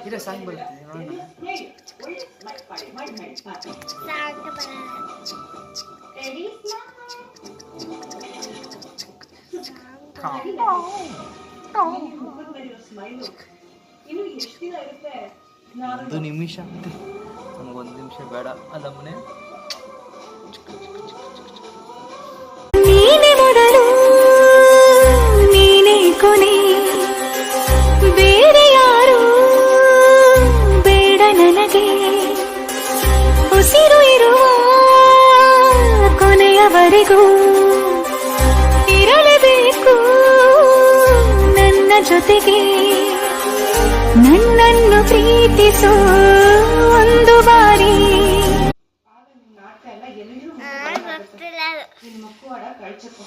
ಇರೋ ಸಾಂಗ್ ಬರುತ್ತೆ ನೋಡೋಣ. ಒಂದು ನಿಮಿಷ ನಮಗೊಂದು ನಿಮಿಷ ಬೇಡ ಅಲ್ಲಮ್ಮನೆ. ನೀನೆ ಮೊದಲು ನೀನೆ ಕೊನೆ, ಬೇರೆ ಯಾರು ಬೇಡ ನನಗೆ. ಉಸಿರು ಇರುವ ಕೊನೆಯವರೆಗೂ ಇರಲೇಬೇಕು ನನ್ನ ಜೊತೆಗೆ. ನನ್ನನ್ನು ಪ್ರೀತಿಸೋ ಒಂದು ಬಾರಿ. ಮಕ್ಕವಾಡ ಕಳ್ಚಪ್ಪ